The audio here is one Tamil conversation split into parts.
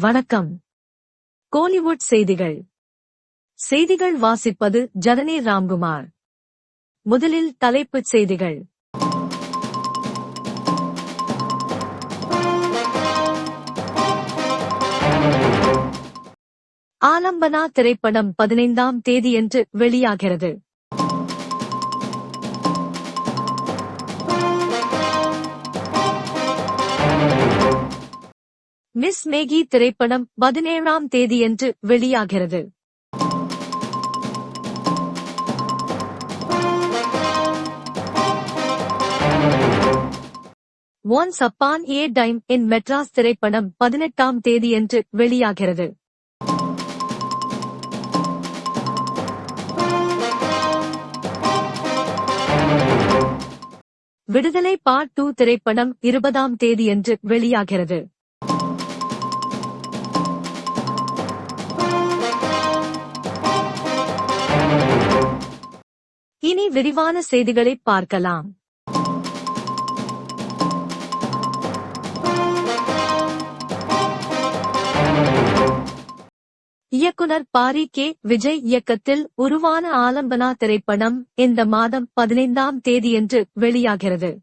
வணக்கம். கோலிவுட் செய்திகள். செய்திகள் வாசிப்பது ஜனனி ராம்குமார். முதலில் தலைப்புச் செய்திகள். ஆலம்பனா திரைப்படம் 15ஆம் தேதியன்று வெளியாகிறது. மிஸ் மேகி திரைப்படம் 17ஆம் தேதியன்று வெளியாகிறது. Once upon a time in Madras திரைப்படம் 18ஆம் தேதியன்று வெளியாகிறது. விடுதலை பார்ட் 2 திரைப்படம் 20ஆம் தேதியன்று வெளியாகிறது. இனி விரிவான செய்திகளை பார்க்கலாம். இயக்குனர் பாரி கே. விஜய் இயக்கத்தில் உருவான ஆலம்பனா திரைப்படம் இந்த மாதம் 15ஆம் தேதியன்று வெளியாகிறது.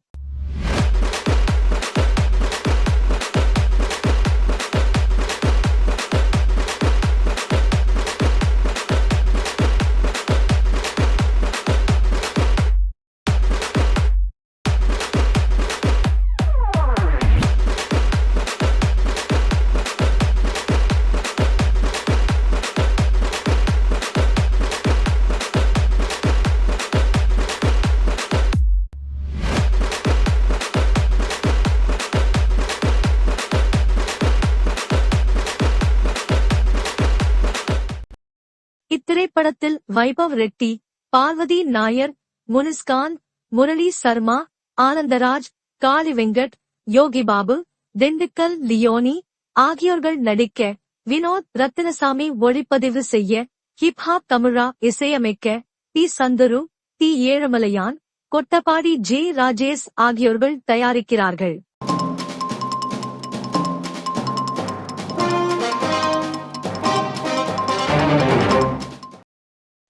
இத்திரைப்படத்தில் வைபவ் ரெட்டி, பார்வதி நாயர், முனிஸ்காந்த், முரளி சர்மா, ஆனந்தராஜ், காளி வெங்கட், யோகி பாபு, திண்டுக்கல் லியோனி ஆகியோர்கள் நடிக்க, வினோத் ரத்தினசாமி ஒளிப்பதிவு செய்ய, ஹிப்ஹாப் தமிழா இசையமைக்க, P. Chandru, T. Ezhumalaiyan, Kottapadi J. Rajesh ஆகியோர்கள் தயாரிக்கிறார்கள்.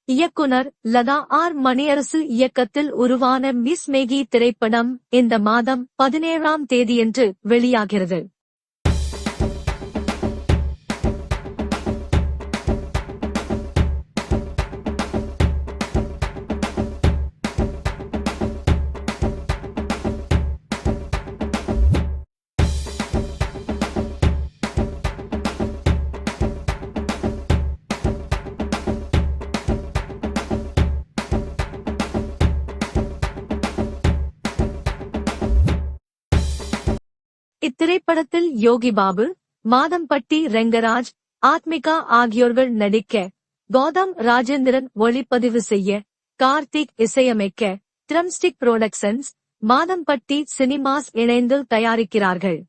இயக்குனர் லதா ஆர். மணியரசு இயக்கத்தில் உருவான மிஸ் மேகி திரைப்படம் இந்த மாதம் 17ஆம் தேதியன்று வெளியாகிறது. இத்திரைப்படத்தில் யோகி பாபு, மாதம்பட்டி ரெங்கராஜ், ஆத்மிகா ஆகியோர்கள் நடிக்க, கௌதம் ராஜேந்திரன் ஒளிப்பதிவு செய்ய, கார்த்திக் இசையமைக்க, ட்ரம்ஸ்டிக் புரொடக்ஷன்ஸ், மாதம்பட்டி சினிமாஸ் இணைந்து தயாரிக்கிறார்கள்.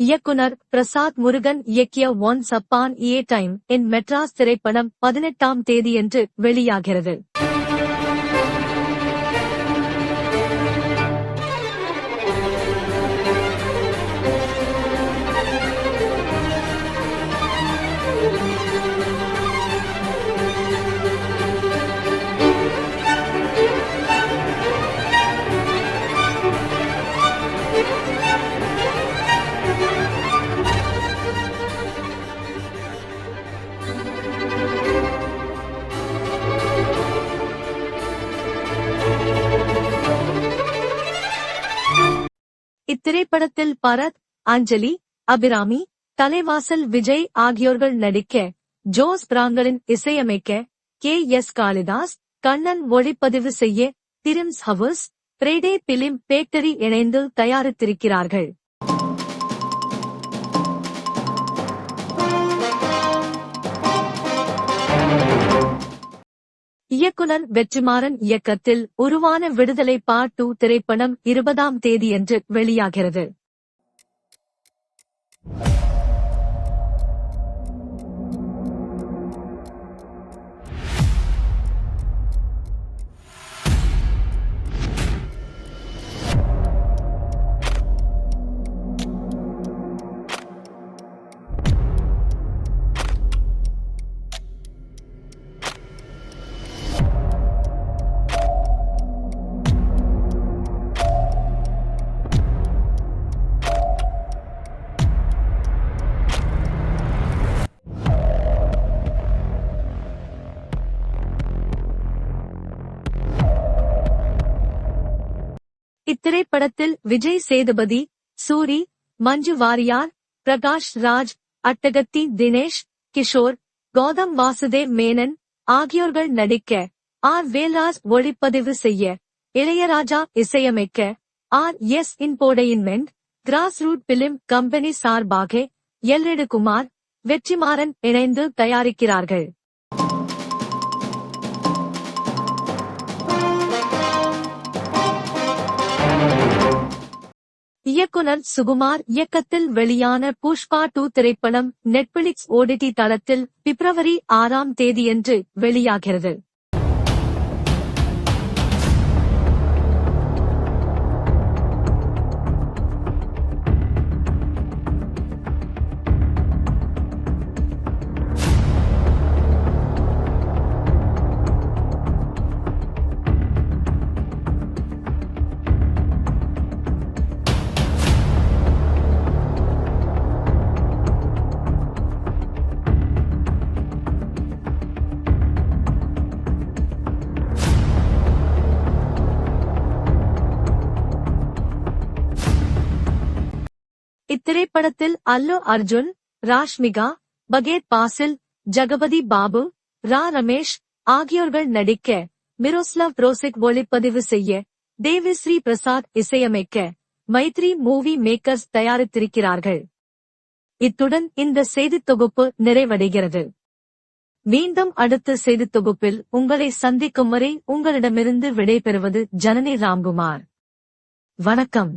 இயக்குனர் பிரசாத் முருகன் இயக்கிய once upon a time in Madras திரைப்படம் 18ஆம் தேதியன்று வெளியாகிறது. இத்திரைப்படத்தில் பரத், அஞ்சலி, அபிராமி, தலைவாசல் விஜய் ஆகியோர்கள் நடிக்க, ஜோஸ் பிராங்கலின் இசையமைக்க, கே. எஸ். காளிதாஸ், கண்ணன் ஒளிப்பதிவு செய்ய, திரிம்ஸ் ஹவுஸ், பிரேடே பிலிம் பேக்டரி இணைந்து தயாரித்திருக்கிறார்கள். இயக்குனர் வெற்றிமாறன் இயக்கத்தில் உருவான விடுதலை பார்ட் 2 திரைப்படம் 20ஆம் தேதியன்று வெளியாகிறது. இத்திரைப்படத்தில் விஜய் சேதுபதி, சூரி, மஞ்சு வாரியார், பிரகாஷ் ராஜ், அட்டகத்தி தினேஷ், கிஷோர், கௌதம் வாசுதேவ் மேனன் ஆகியோர்கள் நடிக்க, ஆர். வேல்ராஜ் ஒளிப்பதிவு செய்ய, இளையராஜா இசையமைக்க, R S. Infotainment, cross route film company சார்பாக எல். குமார், வெற்றிமாறன் இணைந்து தயாரிக்கிறார்கள். இயக்குனர் சுகுமார் இயக்கத்தில் வெளியான புஷ்பா 2 திரைப்படம் நெட்ஃபிளிக்ஸ் OTT தளத்தில் பிப்ரவரி 6ஆம் தேதியன்று வெளியாகிறது. இத்திரைப்படத்தில் அல்லு அர்ஜுன், ராஷ்மிகா, பகேத் பாசில், ஜகபதி பாபு, ரமேஷ் ஆகியோர்கள் நடிக்க, மிரோஸ்லாவ் ரோசிக் ஒளிப்பதிவு செய்ய, தேவிஸ்ரீ பிரசாத் இசையமைக்க, மைத்ரி மூவி மேக்கர்ஸ் தயாரித்திருக்கிறார்கள். இத்துடன் இந்த செய்தித் தொகுப்பு நிறைவடைகிறது. மீண்டும் அடுத்த செய்தித் தொகுப்பில் உங்களை சந்திக்கும் வரை உங்களிடமிருந்து விடைபெறுவது ஜனனி ராம்குமார். வணக்கம்.